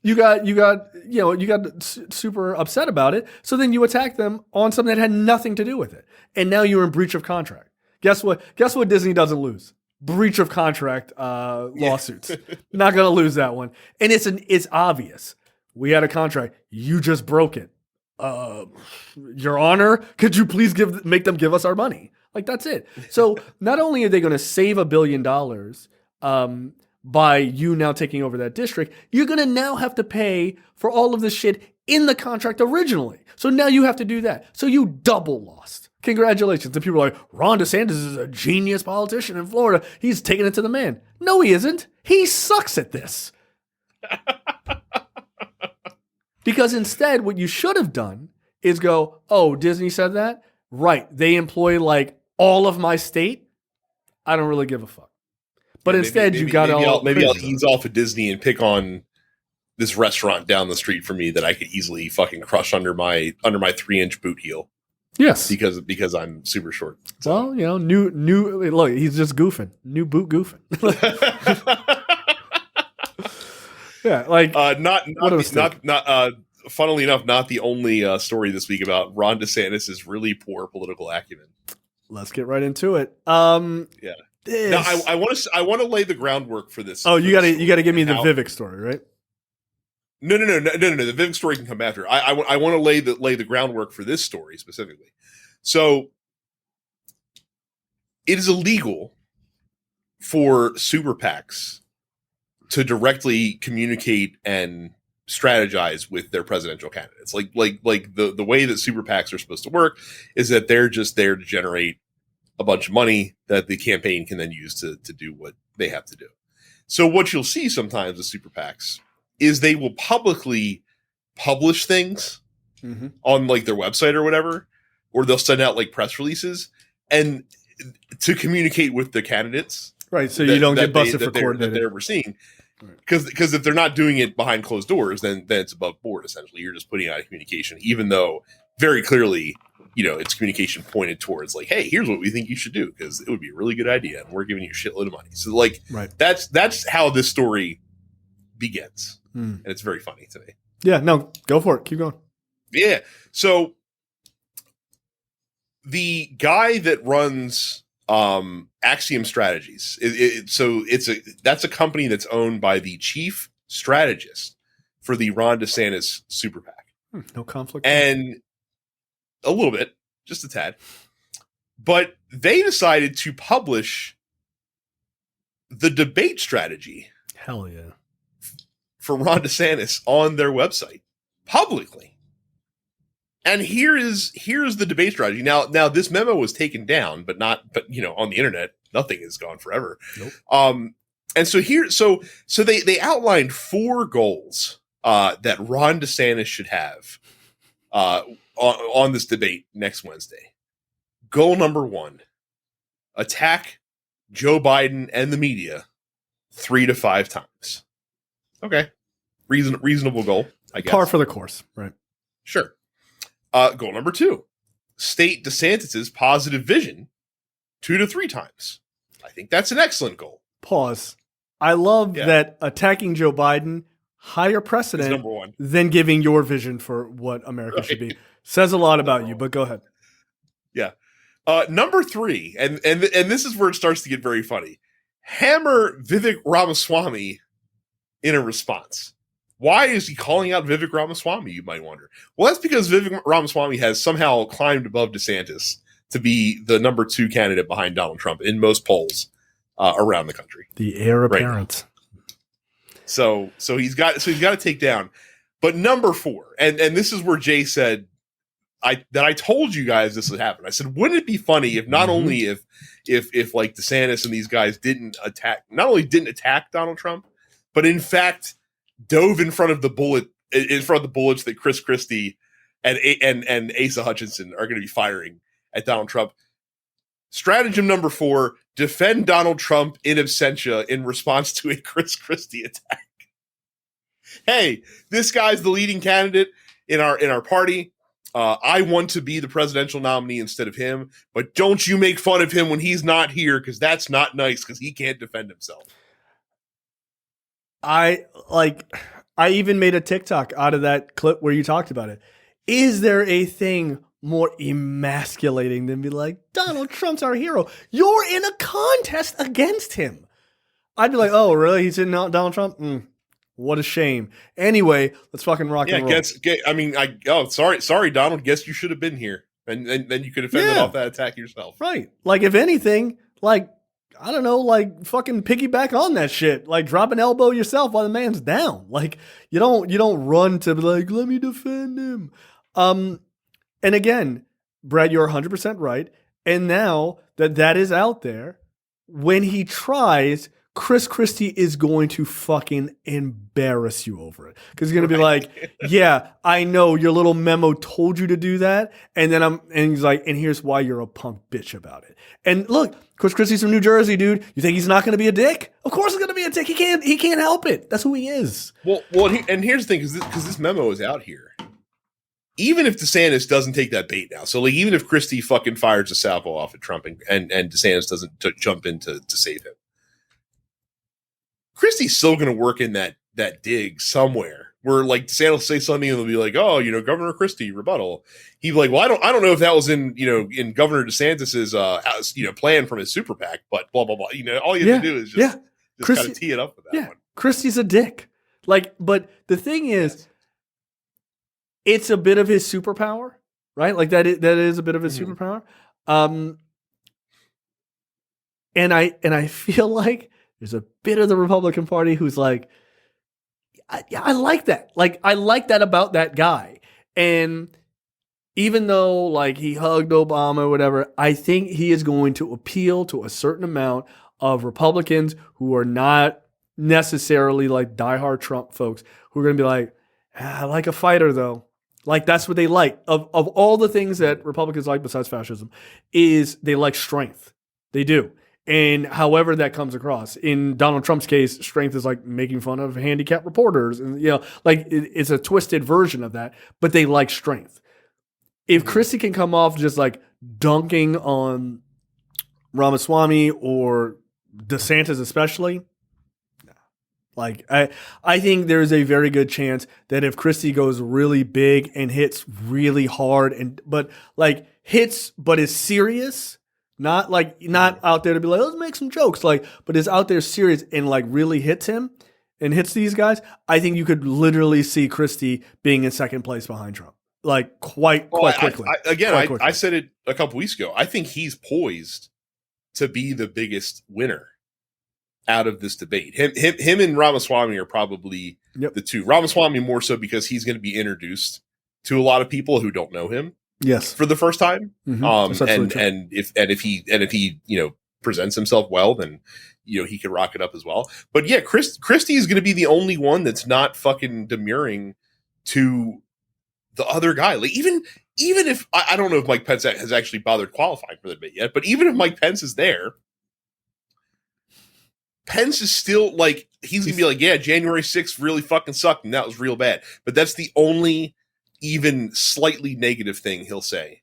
You got super upset about it. So then you attack them on something that had nothing to do with it. And now you're in breach of contract. Guess what Disney doesn't lose? Breach of contract lawsuits. Not going to lose that one. And it's obvious. We had a contract. You just broke it. Your Honor, could you please make them give us our money? Like, that's it. So not only are they going to save $1 billion by you now taking over that district, you're going to now have to pay for all of this shit in the contract originally. So now you have to do that. So you double lost. Congratulations. And people are like, Ron DeSantis is a genius politician in Florida. He's taking it to the man. No, he isn't. He sucks at this. Because instead, what you should have done is go, oh, Disney said that? Right. They employ like all of my state. I don't really give a fuck. But instead, you got all. Maybe I'll ease off of Disney and pick on this restaurant down the street from me that I could easily fucking crush under my 3-inch boot heel. Yes, because I'm super short. So. Well, new. Look, he's just goofing. New boot goofing. Yeah, like funnily enough, not the only story this week about Ron DeSantis' really poor political acumen. Let's get right into it. Yeah. This. Now, I want to lay the groundwork for this. Oh, you got to give me the Vivek story, right? No. The Vivek story can come after. I want to lay the groundwork for this story specifically. So, it is illegal for super PACs to directly communicate and strategize with their presidential candidates. Like the way that super PACs are supposed to work is that they're just there to generate a bunch of money that the campaign can then use to do what they have to do. So what you'll see sometimes with super PACs is they will publicly publish things on like their website or whatever, or they'll send out like press releases and to communicate with the candidates. Right. So you don't get busted for coordinating. That they're ever seeing. Because if they're not doing it behind closed doors, then it's above board, essentially. You're just putting out a communication, even though very clearly, it's communication pointed towards like, hey, here's what we think you should do, because it would be a really good idea, and we're giving you a shitload of money. So like, that's how this story begins. And it's very funny to me. Yeah, no, go for it. Keep going. Yeah. So the guy that runs Axiom Strategies, that's a company that's owned by the chief strategist for the Ron DeSantis super PAC. No conflict. And a little bit, just a tad. But they decided to publish the debate strategy. Hell yeah. For Ron DeSantis on their website publicly. And here's the debate strategy. Now this memo was taken down, but on the internet, nothing is gone forever. Nope. And so they outlined 4 goals that Ron DeSantis should have on this debate next Wednesday. Goal number 1, attack Joe Biden and the media 3 to 5 times. Okay. Reasonable goal, I guess. Par for the course, right? Sure. Goal number 2, state DeSantis's positive vision 2 to 3 times. I think that's an excellent goal. Pause. I love that attacking Joe Biden, higher precedent number 1 than giving your vision for what America should be. Says a lot about you, but go ahead. Yeah. Number 3, and this is where it starts to get very funny. Hammer Vivek Ramaswamy in a response. Why is he calling out Vivek Ramaswamy, you might wonder? Well, that's because Vivek Ramaswamy has somehow climbed above DeSantis to be the number 2 candidate behind Donald Trump in most polls around the country. The heir apparent. So he's got to take down. But number 4, and this is where Jay said that I told you guys this would happen. I said, wouldn't it be funny if not only if like DeSantis and these guys didn't attack Donald Trump, but in fact dove in front of the bullets that Chris Christie and Asa Hutchinson are going to be firing at Donald Trump. Stratagem number 4, defend Donald Trump in absentia in response to a Chris Christie attack. Hey, this guy's the leading candidate in our party. I want to be the presidential nominee instead of him, but don't you make fun of him when he's not here, because that's not nice, because he can't defend himself. I even made a TikTok out of that clip where you talked about it. Is there a thing more emasculating than be like, Donald Trump's our hero? You're in a contest against him. I'd be like, oh, really? He's in Donald Trump? What a shame. Anyway, let's fucking rock and roll. Sorry, Donald. Guess you should have been here. And then you could have fended off that attack yourself. Right. Like, if anything, like, I don't know, like fucking piggyback on that shit. Like drop an elbow yourself while the man's down. Like you don't run to be like, let me defend him. And again, Brad, you're 100% right. And now that is out there, when he tries, Chris Christie is going to fucking embarrass you over it. Because he's going to be like, yeah, I know your little memo told you to do that. And he's like, and here's why you're a punk bitch about it. And look, Chris Christie's from New Jersey, dude. You think he's not going to be a dick? Of course he's going to be a dick. He can't help it. That's who he is. Well, and here's the thing, because this memo is out here. Even if DeSantis doesn't take that bait now, so like even if Christie fucking fires a salvo off at Trump and DeSantis doesn't jump in to save him, Christie's still going to work in that dig somewhere where like DeSantis will say something and they'll be like, oh, Governor Christie rebuttal. He'd be like, well, I don't know if that was in Governor DeSantis's plan from his super PAC, but blah blah blah. All you have to do is just kind of tee it up with that one. Christie's a dick. Like, but the thing is, it's a bit of his superpower, right? Like that is a bit of his superpower. And I feel like there's a bit of the Republican Party who's like, I like that. Like, I like that about that guy. And even though like he hugged Obama or whatever, I think he is going to appeal to a certain amount of Republicans who are not necessarily like diehard Trump folks, who are going to be like, I like a fighter though. Like that's what they like. Of all the things that Republicans like besides fascism, is they like strength. They do. And however that comes across. In Donald Trump's case, strength is like making fun of handicapped reporters. And, like it's a twisted version of that, but they like strength. If Christie can come off just like dunking on Ramaswamy or DeSantis especially, like I think there's a very good chance that if Christie goes really big and hits really hard but is serious, not out there to be like, let's make some jokes, but is out there serious and like really hits him and hits these guys, I think you could literally see Christie being in second place behind Trump. Like quite quickly. I said it a couple weeks ago. I think he's poised to be the biggest winner out of this debate. Him and Ramaswamy are probably the two. Ramaswamy more so because he's going to be introduced to a lot of people who don't know him. Yes, for the first time. And if he presents himself well, then he could rock it up as well. But yeah, Christie is going to be the only one that's not fucking demurring to the other guy. Like even if I don't know if Mike Pence has actually bothered qualifying for the debate yet, but even if Mike Pence is there, Pence is still like, he's gonna be like, yeah, January 6th really fucking sucked and that was real bad. But that's the only even slightly negative thing he'll say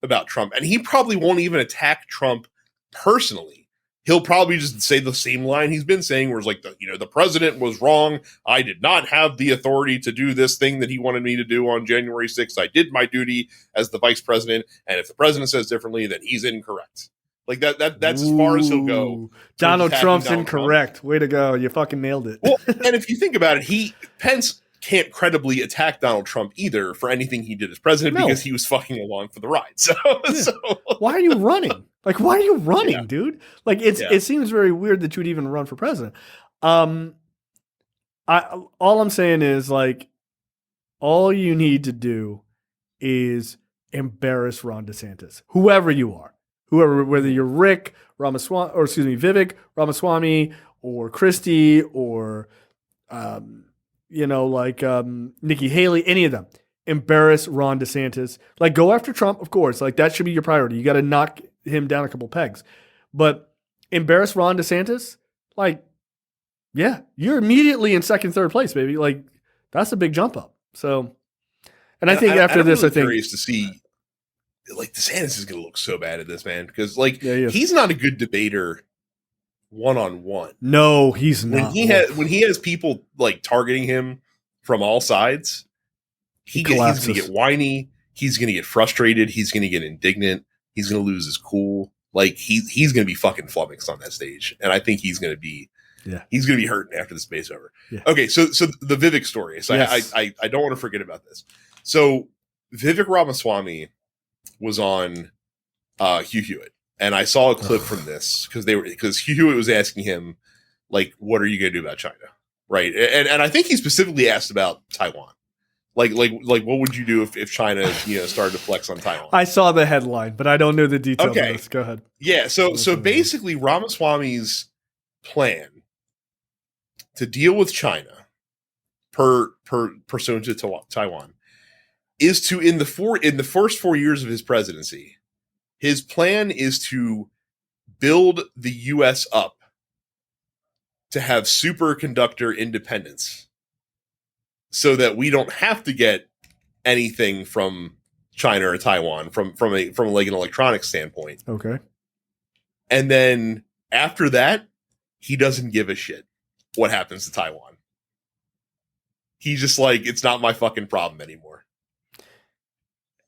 about Trump. And he probably won't even attack Trump personally. He'll probably just say the same line he's been saying, where it's like, the president was wrong. I did not have the authority to do this thing that he wanted me to do on January 6th. I did my duty as the vice president. And if the president says differently, then he's incorrect. Like that's as far as he'll go. Donald Trump's incorrect. Trump. Way to go. You fucking nailed it. Well, and if you think about it, Pence can't credibly attack Donald Trump either for anything he did as president because he was fucking along for the ride. So why are you running? Like, why are you running, dude? Like, it seems very weird that you would even run for president. All I'm saying is, like, all you need to do is embarrass Ron DeSantis, whoever you are. Whether you're Rick Ramaswamy, or Vivek Ramaswamy, or Christie, or Nikki Haley, any of them, embarrass Ron DeSantis. Like, go after Trump, of course. Like, that should be your priority. You got to knock him down a couple pegs, but embarrass Ron DeSantis. Like, yeah, you're immediately in second, third place, baby. Like, that's a big jump up. So, and I think after this, I think curious to see. Like, DeSantis is going to look so bad at this, man, because he's not a good debater one-on-one. No, he's not. When he has people like targeting him from all sides, he's going to get whiny. He's going to get frustrated. He's going to get indignant. He's going to lose his cool. Like he's going to be fucking flummoxed on that stage, and I think he's going to be hurting after this debate's over. Yeah. Okay, so the Vivek story. So yes. I don't want to forget about this. So Vivek Ramaswamy was on Hugh Hewitt, and I saw a clip from this because Hugh Hewitt was asking him, like, what are you going to do about China, right? And I think he specifically asked about Taiwan, like what would you do if China started to flex on Taiwan? I saw the headline, but I don't know the details. Okay, of this. Go ahead. Yeah, so basically Ramaswamy's plan to deal with China pursuant to Taiwan is to in the first 4 years of his presidency, his plan is to build the U.S. up to have superconductor independence, so that we don't have to get anything from China or Taiwan from like an electronic standpoint. Okay, and then after that, he doesn't give a shit what happens to Taiwan. He's just like, it's not my fucking problem anymore.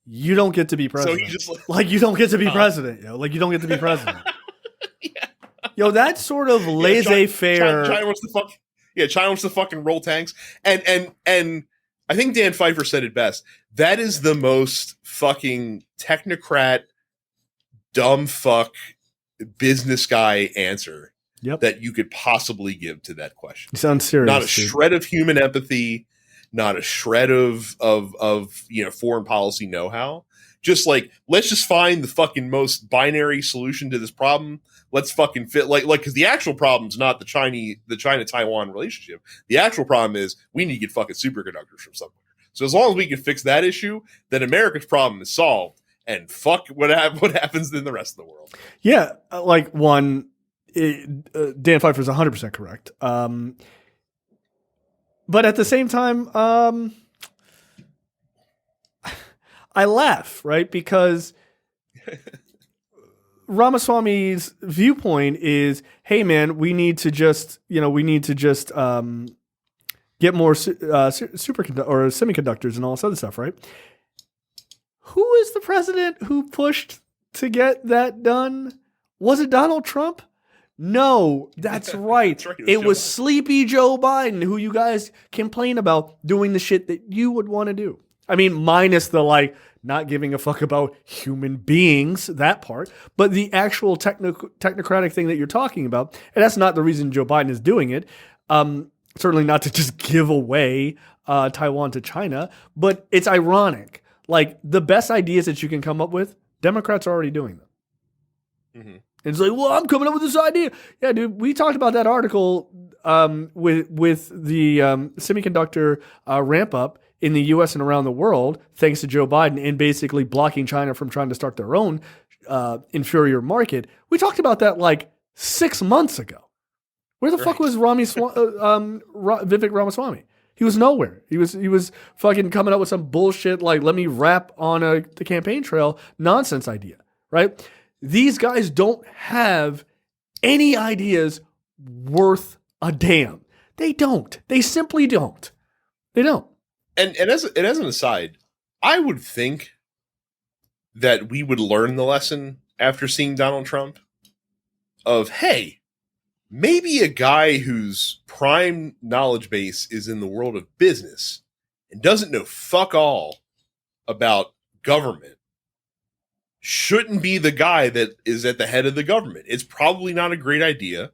You don't get to be president. So he just like you don't get to be president, yo. Like you don't get to be president. Yeah. Yo, that sort of laissez-faire. China wants to fuck. Yeah, China wants to fucking roll tanks, and I think Dan Pfeiffer said it best. That is the most fucking technocrat, dumb fuck, business guy answer that you could possibly give to that question. You sound serious. Not a shred of human empathy, not a shred of foreign policy know-how. Just like, let's just find the fucking most binary solution to this problem. Let's fucking fit because the actual problem's not the China-Taiwan relationship. The actual problem is we need to get fucking superconductors from somewhere. So as long as we can fix that issue, then America's problem is solved. And fuck what happens in the rest of the world. Yeah, Dan Pfeiffer is 100% correct. But at the same time, I laugh, right? Because Ramaswamy's viewpoint is, hey man, we need to just get more superconductors or semiconductors and all this other stuff, right? Who is the president who pushed to get that done? Was it Donald Trump? No, that's right. That's right. It was sleepy Joe Biden, who you guys complain about doing the shit that you would want to do. I mean, minus the not giving a fuck about human beings, that part, but the actual technocratic thing that you're talking about, and that's not the reason Joe Biden is doing it. Certainly not to just give away Taiwan to China, but it's ironic. Like, the best ideas that you can come up with, Democrats are already doing them. Mm-hmm. It's like, well, I'm coming up with this idea. Yeah, dude, we talked about that article with the semiconductor ramp up in the U.S. and around the world, thanks to Joe Biden, and basically blocking China from trying to start their own inferior market. We talked about that 6 months ago. Where the fuck was Vivek Ramaswamy? He was nowhere. He was fucking coming up with some bullshit let me rap on the campaign trail nonsense idea, right? These guys don't have any ideas worth a damn. They don't. They simply don't. They don't. And as an aside, I would think that we would learn the lesson after seeing Donald Trump of, hey, maybe a guy whose prime knowledge base is in the world of business and doesn't know fuck all about government shouldn't be the guy that is at the head of the government. It's probably not a great idea.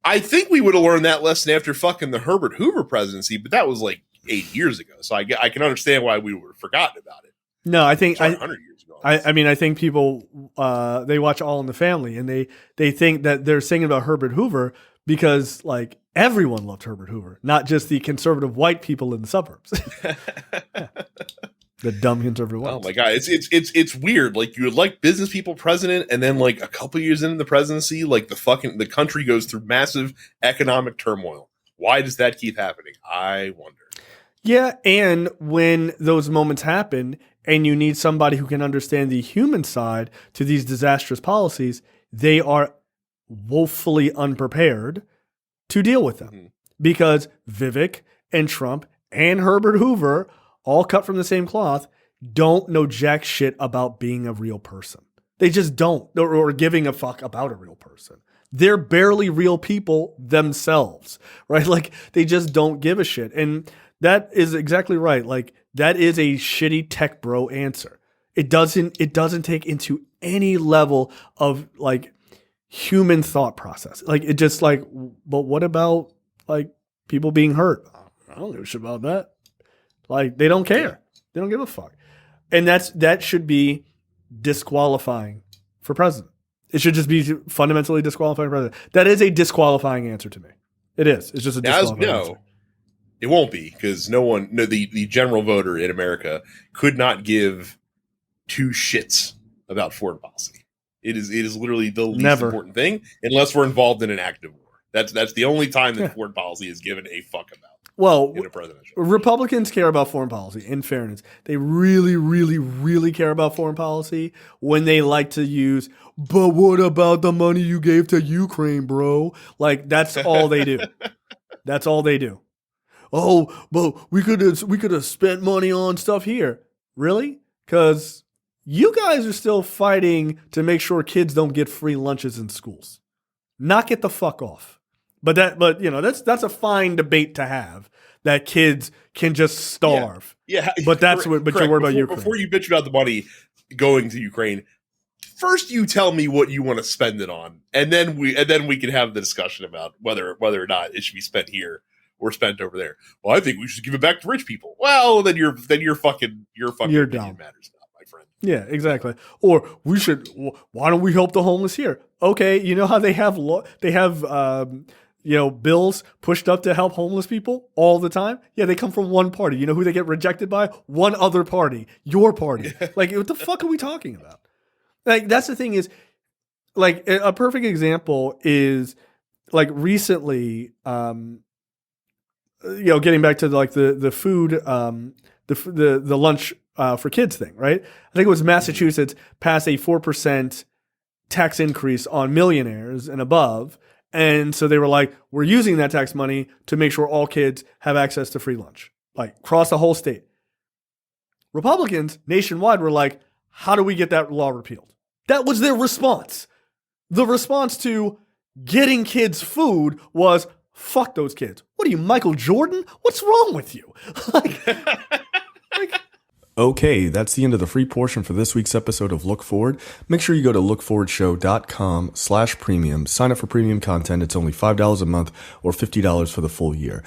I think we would have learned that lesson after fucking the Herbert Hoover presidency, but that was 8 years ago. So I can understand why we would have forgotten about it. No, I think 100 years ago. I think people they watch All in the Family and they think that they're singing about Herbert Hoover because everyone loved Herbert Hoover, not just the conservative white people in the suburbs. The dumb conservative whites. Oh my god, it's weird. You would business people president, and then a couple years into the presidency, the country goes through massive economic turmoil. Why does that keep happening? I wonder. Yeah, and when those moments happen and you need somebody who can understand the human side to these disastrous policies, they are woefully unprepared to deal with them. Mm-hmm. Because Vivek and Trump and Herbert Hoover, all cut from the same cloth, don't know jack shit about being a real person. They just don't, or giving a fuck about a real person. They're barely real people themselves, right? They just don't give a shit. And that is exactly right. That is a shitty tech bro answer. It doesn't take into any level of human thought process. It just but what about people being hurt? I don't give a shit about that. They don't care. They don't give a fuck. And that should be disqualifying for president. It should just be fundamentally disqualifying for president. That is a disqualifying answer to me. It is. It's just a disqualifying answer. It won't be, because the general voter in America could not give two shits about foreign policy. It is literally the least important thing, unless we're involved in an active war. That's the only time that foreign policy is given a fuck about. Well, in a presidential. Republicans care about foreign policy, in fairness. They really, really, really care about foreign policy when they like to use, but what about the money you gave to Ukraine, bro? That's all they do. That's all they do. oh, but we could have spent money on stuff here. Really? Because you guys are still fighting to make sure kids don't get free lunches in schools. Knock it the fuck off. But that's a fine debate to have. That kids can just starve. Yeah. But that's what. But you're worried about Ukraine. Before you bitch about the money going to Ukraine, first you tell me what you want to spend it on, and then we can have the discussion about whether or not it should be spent here or spent over there. Well, I think we should give it back to rich people. Well, then you're fucking you're opinion dumb. Matters not, my friend. Yeah, exactly. Or why don't we help the homeless here? Okay, you know how they have bills pushed up to help homeless people all the time? Yeah, they come from one party. You know who they get rejected by? One other party. Your party. Like, what the fuck are we talking about? Like, that's the thing is, like, a perfect example is, like, recently, getting back to like the food, the lunch for kids thing, right? I think it was Massachusetts passed a 4% tax increase on millionaires and above. And so they were like, we're using that tax money to make sure all kids have access to free lunch, like across the whole state. Republicans nationwide were like, how do we get that law repealed? That was their response. The response to getting kids food was, fuck those kids. What are you, Michael Jordan? What's wrong with you? Okay, that's the end of the free portion for this week's episode of Look Forward. Make sure you go to lookforwardshow.com/premium. Sign up for premium content. It's only $5 a month or $50 for the full year.